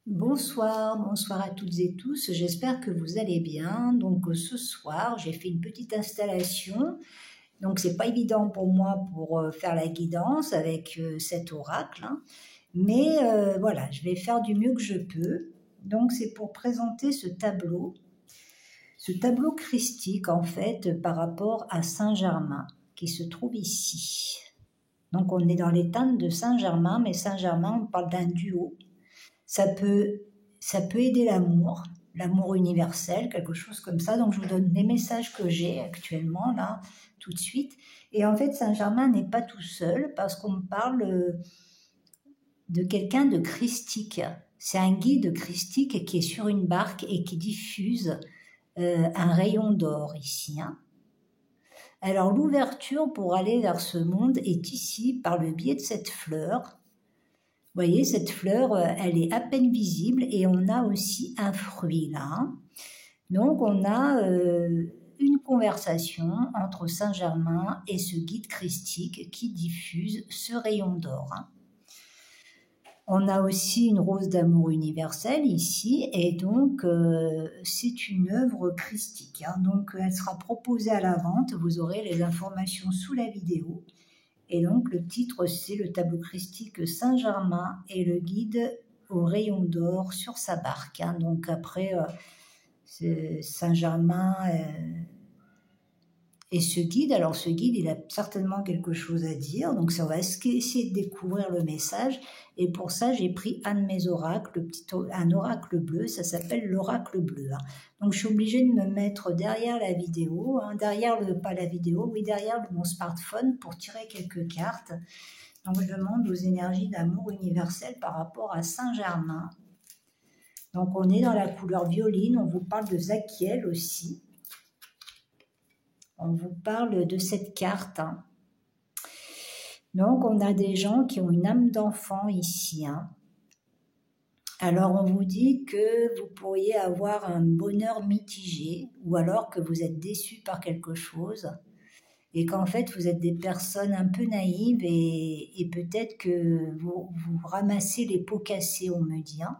Bonsoir, bonsoir à toutes et tous. J'espère que vous allez bien. Donc ce soir, j'ai fait une petite installation. Donc c'est pas évident pour moi pour faire la guidance avec cet oracle, hein. Mais voilà, je vais faire du mieux que je peux. Donc c'est pour présenter ce tableau christique en fait par rapport à Saint-Germain qui se trouve ici. Donc on est dans les teintes de Saint-Germain, mais Saint-Germain, on parle d'un duo. Ça peut, ça peut aider l'amour universel, quelque chose comme ça. Donc je vous donne les messages que j'ai actuellement, là, tout de suite. Et en fait, Saint-Germain n'est pas tout seul parce qu'on parle de quelqu'un de christique. C'est un guide christique qui est sur une barque et qui diffuse un rayon d'or ici, hein. Alors l'ouverture pour aller vers ce monde est ici par le biais de cette fleur. Vous voyez, cette fleur, elle est à peine visible et on a aussi un fruit là, hein. Donc on a une conversation entre Saint-Germain et ce guide christique qui diffuse ce rayon d'or, hein. On a aussi une rose d'amour universel ici et donc c'est une œuvre christique, hein. Donc elle sera proposée à la vente, vous aurez les informations sous la vidéo. Et donc le titre c'est le tableau christique Saint-Germain et le guide au rayon d'or sur sa barque, hein. Donc après c'est Saint-Germain et ce guide, alors ce guide il a certainement quelque chose à dire, donc ça on va essayer de découvrir le message. Et pour ça j'ai pris un de mes oracles, un oracle bleu, ça s'appelle l'oracle bleu, hein. Donc je suis obligée de me mettre derrière la vidéo, hein, pas la vidéo, oui derrière mon smartphone pour tirer quelques cartes. Donc je demande aux énergies d'amour universel par rapport à Saint-Germain. Donc on est dans la couleur violine, on vous parle de Zachiel aussi. On vous parle de cette carte, hein. Donc on a des gens qui ont une âme d'enfant ici, hein. Alors on vous dit que vous pourriez avoir un bonheur mitigé ou alors que vous êtes déçu par quelque chose et qu'en fait vous êtes des personnes un peu naïves et peut-être que vous ramassez les pots cassés, on me dit, hein.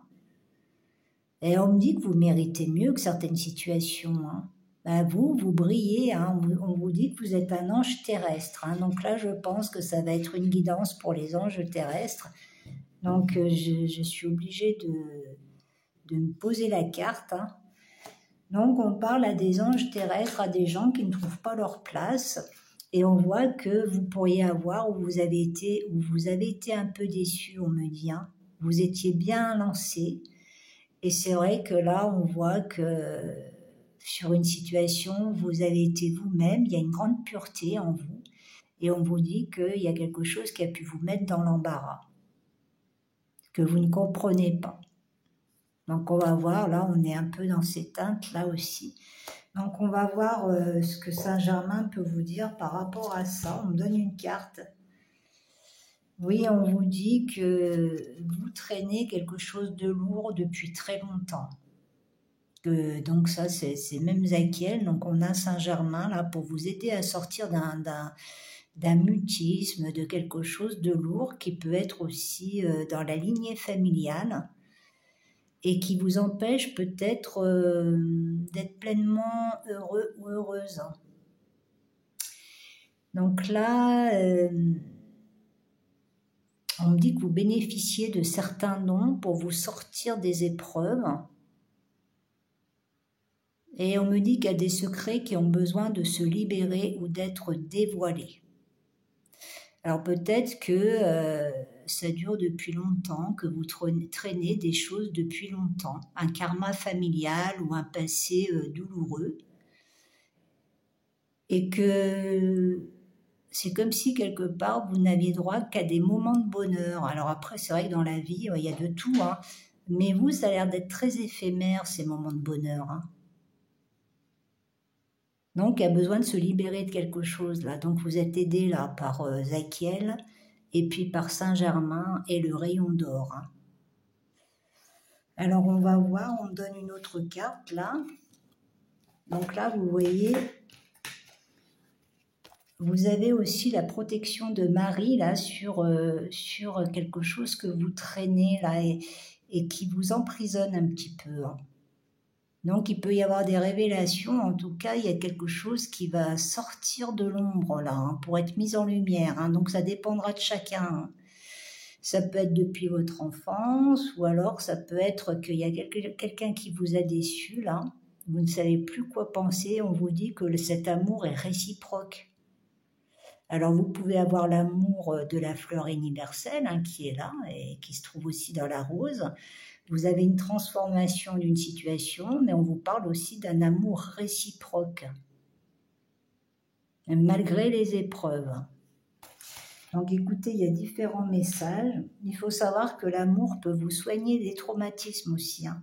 Et on me dit que vous méritez mieux que certaines situations, hein. Ben vous brillez, hein. On vous dit que vous êtes un ange terrestre, hein. Donc là, je pense que ça va être une guidance pour les anges terrestres. Donc je suis obligée de me poser la carte, hein. Donc on parle à des anges terrestres, à des gens qui ne trouvent pas leur place. Et on voit que vous pourriez avoir, ou vous avez été un peu déçu, on me dit, hein. Vous étiez bien lancé. Et c'est vrai que là, on voit que sur une situation, vous avez été vous-même, il y a une grande pureté en vous, et on vous dit qu'il y a quelque chose qui a pu vous mettre dans l'embarras, que vous ne comprenez pas. Donc on va voir, là on est un peu dans ces teintes là aussi. Donc on va voir ce que Saint-Germain peut vous dire par rapport à ça. On me donne une carte. Oui, on vous dit que vous traînez quelque chose de lourd depuis très longtemps. Donc ça, c'est même Zachiel. Donc on a Saint-Germain là pour vous aider à sortir d'un mutisme, de quelque chose de lourd qui peut être aussi dans la lignée familiale et qui vous empêche peut-être d'être pleinement heureux ou heureuse. Donc là, on me dit que vous bénéficiez de certains dons pour vous sortir des épreuves. Et on me dit qu'il y a des secrets qui ont besoin de se libérer ou d'être dévoilés. Alors peut-être que ça dure depuis longtemps, que vous traînez des choses depuis longtemps, un karma familial ou un passé douloureux. Et que c'est comme si quelque part vous n'aviez droit qu'à des moments de bonheur. Alors après, c'est vrai que dans la vie, il y a de tout, hein. Mais vous, ça a l'air d'être très éphémère, ces moments de bonheur, hein. Donc, il y a besoin de se libérer de quelque chose, là. Donc, vous êtes aidé, là, par Zachiel, et puis par Saint-Germain et le rayon d'or, hein. Alors, on va voir, on me donne une autre carte, là. Donc là, vous voyez, vous avez aussi la protection de Marie, là, sur quelque chose que vous traînez, là. et qui vous emprisonne un petit peu. Donc il peut y avoir des révélations, en tout cas il y a quelque chose qui va sortir de l'ombre là, pour être mis en lumière, donc ça dépendra de chacun. Ça peut être depuis votre enfance, ou alors ça peut être qu'il y a quelqu'un qui vous a déçu là, vous ne savez plus quoi penser, on vous dit que cet amour est réciproque. Alors vous pouvez avoir l'amour de la fleur universelle qui est là et qui se trouve aussi dans la rose. Vous avez une transformation d'une situation, mais on vous parle aussi d'un amour réciproque, malgré les épreuves. Donc écoutez, il y a différents messages. Il faut savoir que l'amour peut vous soigner des traumatismes aussi. Vous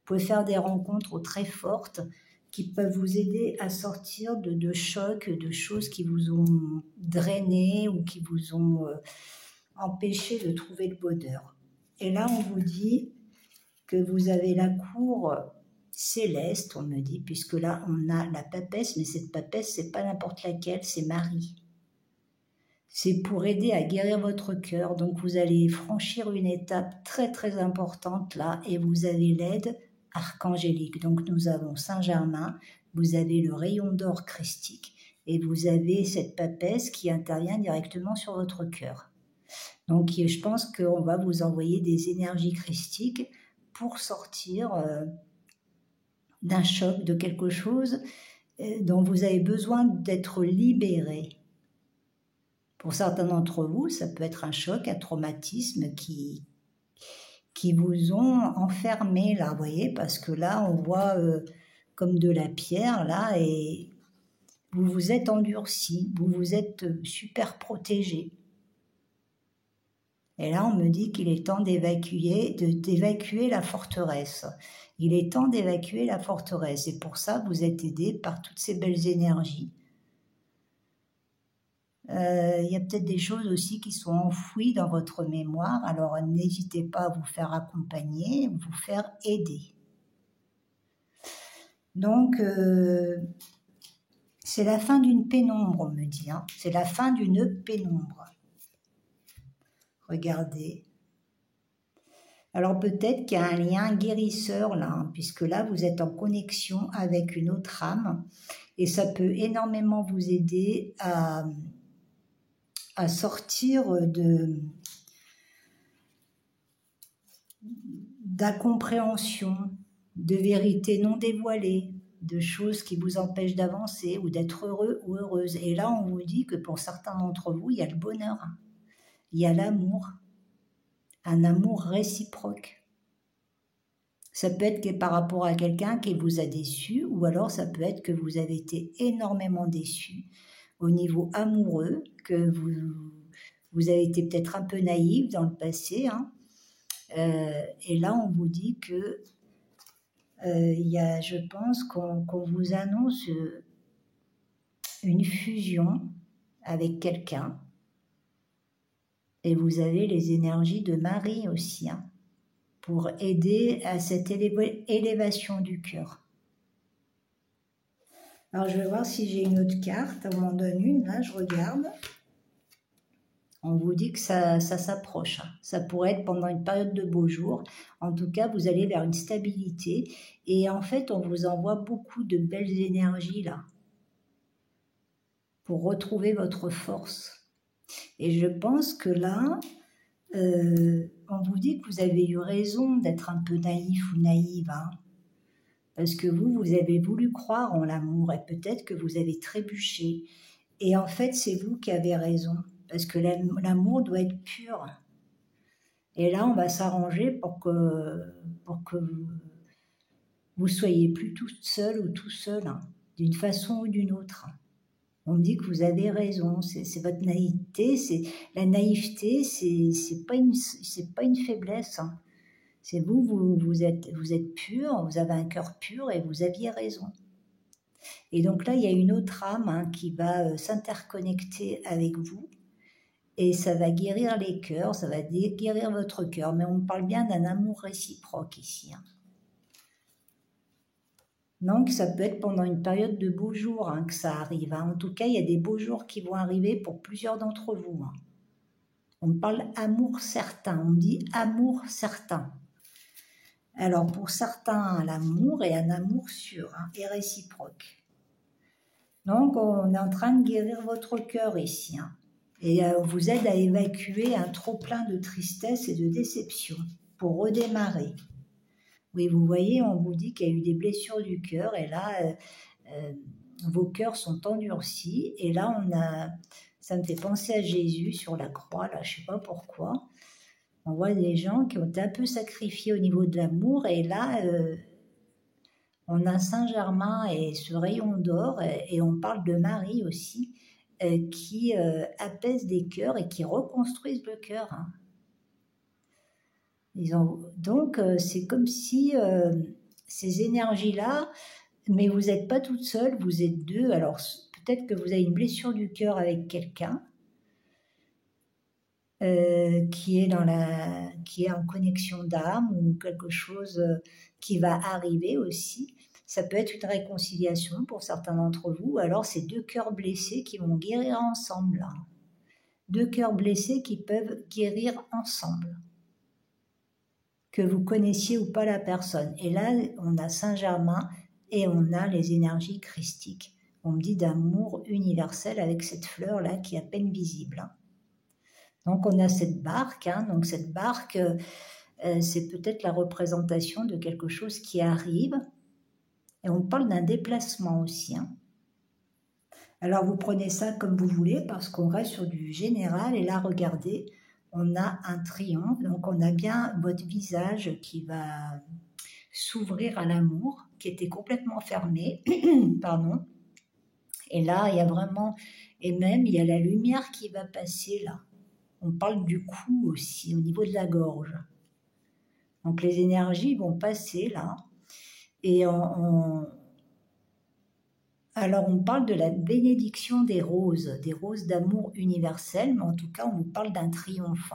pouvez faire des rencontres très fortes qui peuvent vous aider à sortir de chocs, de choses qui vous ont drainé ou qui vous ont empêché de trouver le bonheur. Et là, on vous dit que vous avez la cour céleste, on me dit, puisque là, on a la papesse, mais cette papesse, c'est pas n'importe laquelle, c'est Marie. C'est pour aider à guérir votre cœur. Donc, vous allez franchir une étape très, très importante là, et vous avez l'aide archangélique. Donc, nous avons Saint-Germain, vous avez le rayon d'or christique, et vous avez cette papesse qui intervient directement sur votre cœur. Donc, je pense qu'on va vous envoyer des énergies christiques pour sortir d'un choc, de quelque chose dont vous avez besoin d'être libéré. Pour certains d'entre vous, ça peut être un choc, un traumatisme qui vous ont enfermé là, vous voyez, parce que là, on voit comme de la pierre là, et vous vous êtes endurci, vous vous êtes super protégé. Et là, on me dit qu'il est temps d'évacuer la forteresse. Il est temps d'évacuer la forteresse. Et pour ça, vous êtes aidé par toutes ces belles énergies. Il y a peut-être des choses aussi qui sont enfouies dans votre mémoire. Alors, n'hésitez pas à vous faire accompagner, vous faire aider. Donc, c'est la fin d'une pénombre, on me dit. C'est la fin d'une pénombre. Regardez. Alors peut-être qu'il y a un lien guérisseur là, puisque là vous êtes en connexion avec une autre âme et ça peut énormément vous aider à sortir d'incompréhension, de vérités non dévoilées, de choses qui vous empêchent d'avancer ou d'être heureux ou heureuse. Et là on vous dit que pour certains d'entre vous, il y a le bonheur, il y a l'amour, un amour réciproque. Ça peut être que par rapport à quelqu'un qui vous a déçu, ou alors ça peut être que vous avez été énormément déçu au niveau amoureux, que vous avez été peut-être un peu naïf dans le passé. Et là, on vous dit que je pense qu'on vous annonce une fusion avec quelqu'un. Et vous avez les énergies de Marie aussi, pour aider à cette élévation du cœur. Alors, je vais voir si j'ai une autre carte. On m'en donne une, là, je regarde. On vous dit que ça s'approche. Ça pourrait être pendant une période de beaux jours. En tout cas, vous allez vers une stabilité. Et en fait, on vous envoie beaucoup de belles énergies, là, pour retrouver votre force. Et je pense que là, on vous dit que vous avez eu raison d'être un peu naïf ou naïve, parce que vous avez voulu croire en l'amour et peut-être que vous avez trébuché. Et en fait, c'est vous qui avez raison, parce que l'amour doit être pur. Et là, on va s'arranger pour que vous soyez plus toute seule ou tout seul, d'une façon ou d'une autre. On me dit que vous avez raison, c'est votre naïveté, la naïveté, c'est pas une faiblesse. C'est vous êtes pur, vous avez un cœur pur et vous aviez raison. Et donc là, il y a une autre âme qui va s'interconnecter avec vous et ça va guérir les cœurs, ça va guérir votre cœur. Mais on parle bien d'un amour réciproque ici. Donc ça peut être pendant une période de beaux jours que ça arrive. En tout cas, il y a des beaux jours qui vont arriver pour plusieurs d'entre vous. On parle amour certain, on dit amour certain. Alors pour certains, l'amour est un amour sûr et réciproque. Donc on est en train de guérir votre cœur ici. Et on vous aide à évacuer un trop-plein de tristesse et de déception pour redémarrer. Oui, vous voyez, on vous dit qu'il y a eu des blessures du cœur et là, vos cœurs sont endurcis. Et là, ça me fait penser à Jésus sur la croix, là, je ne sais pas pourquoi. On voit des gens qui ont été un peu sacrifiés au niveau de l'amour et là, on a Saint-Germain et ce rayon d'or et on parle de Marie aussi qui apaise des cœurs et qui reconstruisent le cœur. Donc, c'est comme si ces énergies-là, mais vous n'êtes pas toute seule, vous êtes deux. Alors, peut-être que vous avez une blessure du cœur avec quelqu'un qui est en connexion d'âme ou quelque chose qui va arriver aussi. Ça peut être une réconciliation pour certains d'entre vous. Alors, c'est deux cœurs blessés qui vont guérir ensemble. Là. Deux cœurs blessés qui peuvent guérir ensemble. Que vous connaissiez ou pas la personne. Et là, on a Saint-Germain et on a les énergies christiques. On me dit d'amour universel avec cette fleur-là qui est à peine visible. Donc on a cette barque. Donc cette barque, c'est peut-être la représentation de quelque chose qui arrive. Et on parle d'un déplacement aussi. Alors vous prenez ça comme vous voulez parce qu'on reste sur du général. Et là, regardez, on a un triomphe, donc on a bien votre visage qui va s'ouvrir à l'amour, qui était complètement fermé, pardon. Et là, il y a vraiment, et même il y a la lumière qui va passer là. On parle du cou aussi, au niveau de la gorge. Donc les énergies vont passer là. Et alors on parle de la bénédiction des roses d'amour universel, mais en tout cas on vous parle d'un triomphe.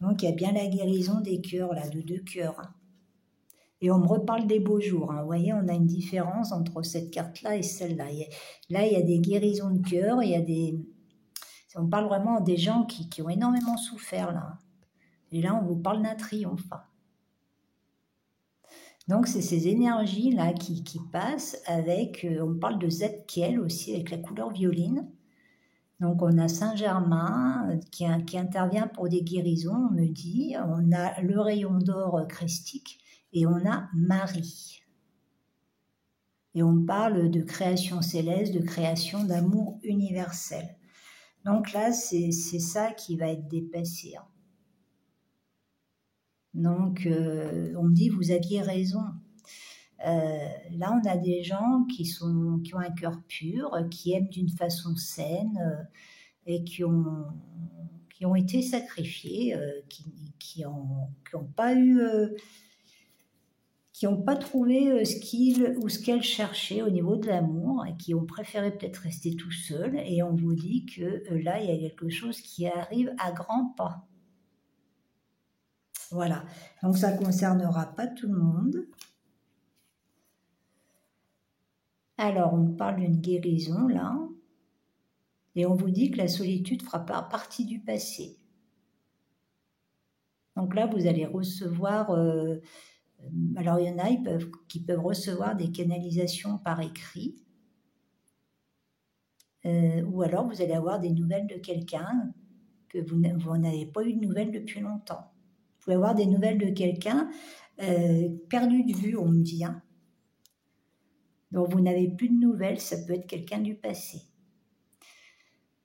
Donc il y a bien la guérison des cœurs, là, de deux cœurs. Et on me reparle des beaux jours. Vous voyez, on a une différence entre cette carte-là et celle-là. Là, il y a des guérisons de cœur, on parle vraiment des gens qui ont énormément souffert, là. Et là, on vous parle d'un triomphe. Donc, c'est ces énergies-là qui passent avec, on parle de Zadkiel aussi, avec la couleur violine. Donc, on a Saint-Germain qui intervient pour des guérisons, on me dit. On a le rayon d'or christique et on a Marie. Et on parle de création céleste, de création d'amour universel. Donc là, c'est ça qui va être dépassé. Donc, on me dit, vous aviez raison. Là, on a des gens qui ont un cœur pur, qui aiment d'une façon saine et qui ont été sacrifiés, qui n'ont pas eu... qui n'ont pas trouvé ce qu'ils ou ce qu'elles cherchaient au niveau de l'amour et qui ont préféré peut-être rester tout seuls. Et on vous dit que là, il y a quelque chose qui arrive à grands pas. Voilà. Donc, ça ne concernera pas tout le monde. Alors, on parle d'une guérison, là. Et on vous dit que la solitude fera partie du passé. Donc là, vous allez recevoir... alors, il y en a qui peuvent recevoir des canalisations par écrit. Ou alors, vous allez avoir des nouvelles de quelqu'un que vous n'avez pas eu de nouvelles depuis longtemps. Vous pouvez avoir des nouvelles de quelqu'un perdu de vue, on me dit. Donc, vous n'avez plus de nouvelles, ça peut être quelqu'un du passé.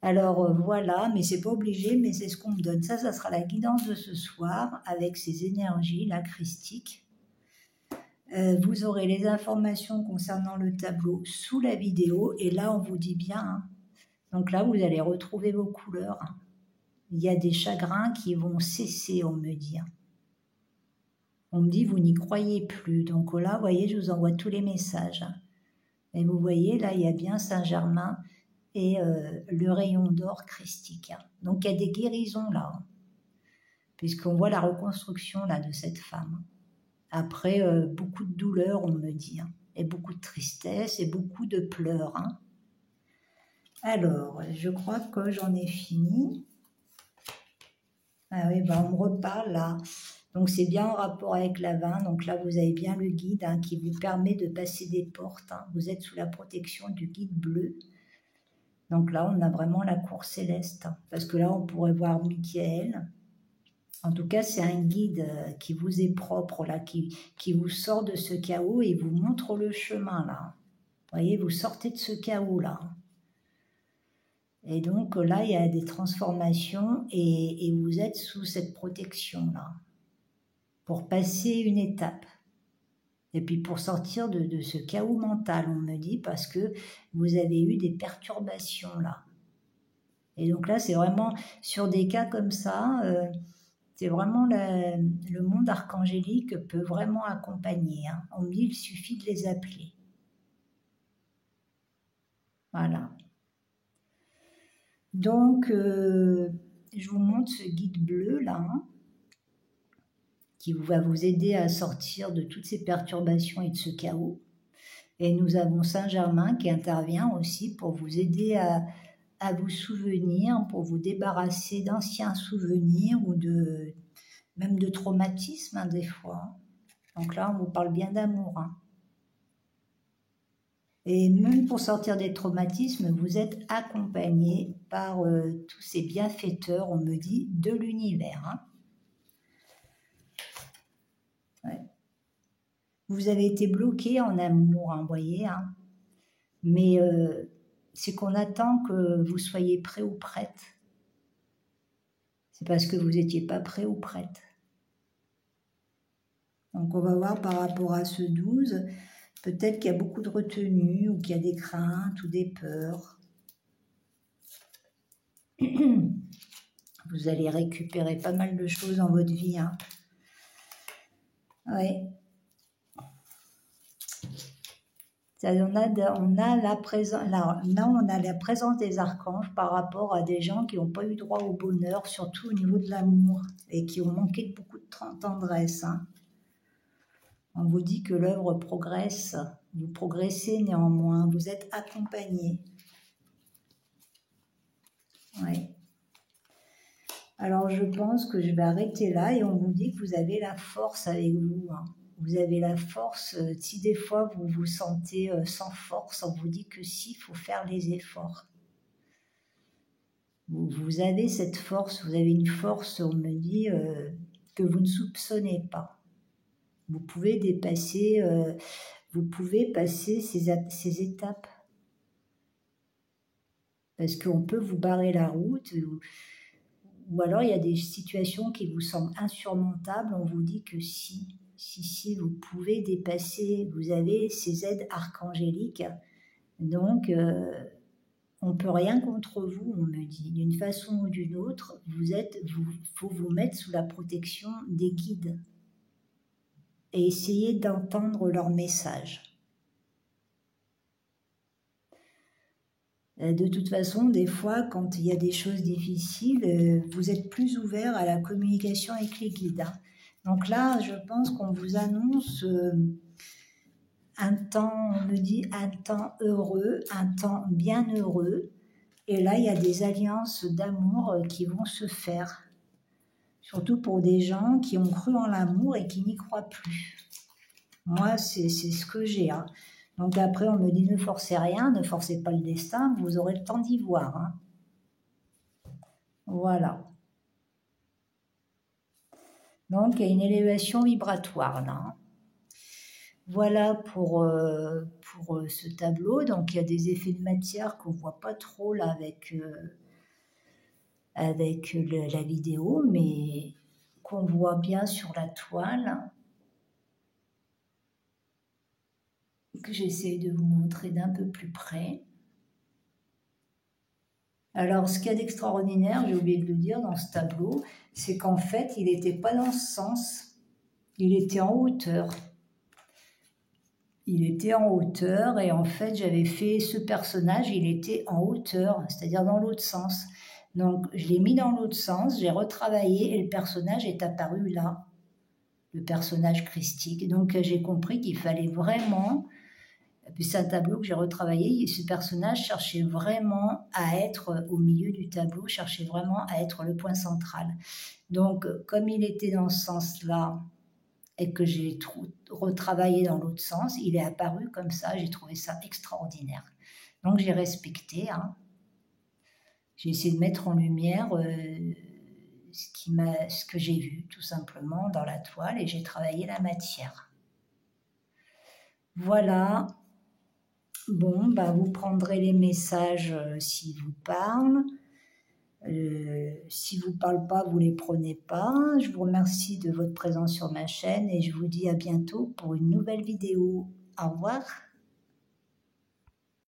Alors, voilà, mais c'est pas obligé, mais c'est ce qu'on me donne. Ça sera la guidance de ce soir avec ces énergies-là, christiques. Vous aurez les informations concernant le tableau sous la vidéo et là on vous dit bien, donc là vous allez retrouver vos couleurs. Il y a des chagrins qui vont cesser, on me dit. On me dit vous n'y croyez plus, donc là vous voyez je vous envoie tous les messages. Et vous voyez là il y a bien Saint-Germain et le rayon d'or christique. Donc il y a des guérisons là, puisqu'on voit la reconstruction là de cette femme. Après, beaucoup de douleur, on me dit, et beaucoup de tristesse, et beaucoup de pleurs. Alors, je crois que j'en ai fini. Ah oui, on me reparle là. Donc c'est bien en rapport avec la 20. Donc là, vous avez bien le guide qui vous permet de passer des portes. Vous êtes sous la protection du guide bleu. Donc là, on a vraiment la cour céleste. Parce que là, on pourrait voir Michael. En tout cas, c'est un guide qui vous est propre, là, qui vous sort de ce chaos et vous montre le chemin, là. Vous voyez, vous sortez de ce chaos, là. Et donc là, il y a des transformations et vous êtes sous cette protection-là pour passer une étape. Et puis pour sortir de ce chaos mental, on me dit, parce que vous avez eu des perturbations là. Et donc là, c'est vraiment sur des cas comme ça, c'est vraiment le monde archangélique peut vraiment accompagner. On me dit, il suffit de les appeler. Voilà. Donc, je vous montre ce guide bleu là, qui va vous aider à sortir de toutes ces perturbations et de ce chaos. Et nous avons Saint-Germain qui intervient aussi pour vous aider à vous souvenir, pour vous débarrasser d'anciens souvenirs ou même de traumatismes des fois. Donc là, on vous parle bien d'amour. Et même pour sortir des traumatismes, vous êtes accompagné par tous ces bienfaiteurs, on me dit, de l'univers. Ouais. Vous avez été bloqué en amour, vous voyez, mais c'est qu'on attend que vous soyez prêt ou prête. C'est parce que vous n'étiez pas prêt ou prête. Donc on va voir par rapport à ce 12, peut-être qu'il y a beaucoup de retenue ou qu'il y a des craintes ou des peurs. Vous allez récupérer pas mal de choses dans votre vie. Oui. On a la présence des archanges par rapport à des gens qui n'ont pas eu droit au bonheur, surtout au niveau de l'amour, et qui ont manqué de beaucoup de tendresse. On vous dit que l'œuvre progresse, vous progressez néanmoins, vous êtes accompagné. Oui. Alors je pense que je vais arrêter là et on vous dit que vous avez la force avec vous. Vous avez la force, si des fois vous vous sentez sans force, on vous dit que si, il faut faire les efforts. Vous avez cette force, vous avez une force, on me dit, que vous ne soupçonnez pas. Vous pouvez dépasser, vous pouvez passer ces étapes. Parce qu'on peut vous barrer la route, ou alors il y a des situations qui vous semblent insurmontables, on vous dit que si, vous pouvez dépasser, vous avez ces aides archangéliques, donc on ne peut rien contre vous, on me dit, d'une façon ou d'une autre, faut vous mettre sous la protection des guides et essayer d'entendre leur message. De toute façon, des fois, quand il y a des choses difficiles, vous êtes plus ouvert à la communication avec les guides. Donc là, je pense qu'on vous annonce un temps, on me dit un temps heureux, un temps bien heureux. Et là, il y a des alliances d'amour qui vont se faire. Surtout pour des gens qui ont cru en l'amour et qui n'y croient plus. Moi, c'est ce que j'ai. Donc après, on me dit ne forcez rien, ne forcez pas le destin, vous aurez le temps d'y voir. Voilà. Donc il y a une élévation vibratoire là. Voilà pour ce tableau. Donc il y a des effets de matière qu'on ne voit pas trop là avec la vidéo, mais qu'on voit bien sur la toile. Que j'essaie de vous montrer d'un peu plus près. Alors, ce qu'il y a d'extraordinaire, j'ai oublié de le dire dans ce tableau, c'est qu'en fait, il n'était pas dans ce sens, il était en hauteur. Il était en hauteur et en fait, j'avais fait ce personnage, il était en hauteur, c'est-à-dire dans l'autre sens. Donc, je l'ai mis dans l'autre sens, j'ai retravaillé et le personnage est apparu là, le personnage christique. Donc, j'ai compris qu'il fallait vraiment Et puis c'est un tableau que j'ai retravaillé et ce personnage cherchait vraiment à être au milieu du tableau, cherchait vraiment à être le point central. Donc comme il était dans ce sens-là et que j'ai retravaillé dans l'autre sens, il est apparu comme ça, j'ai trouvé ça extraordinaire. Donc j'ai respecté, hein. J'ai essayé de mettre en lumière ce que j'ai vu tout simplement dans la toile et j'ai travaillé la matière. Voilà. Bon, bah, vous prendrez les messages s'ils vous parlent. S'ils ne vous parlent pas, vous ne les prenez pas. Je vous remercie de votre présence sur ma chaîne et je vous dis à bientôt pour une nouvelle vidéo. Au revoir.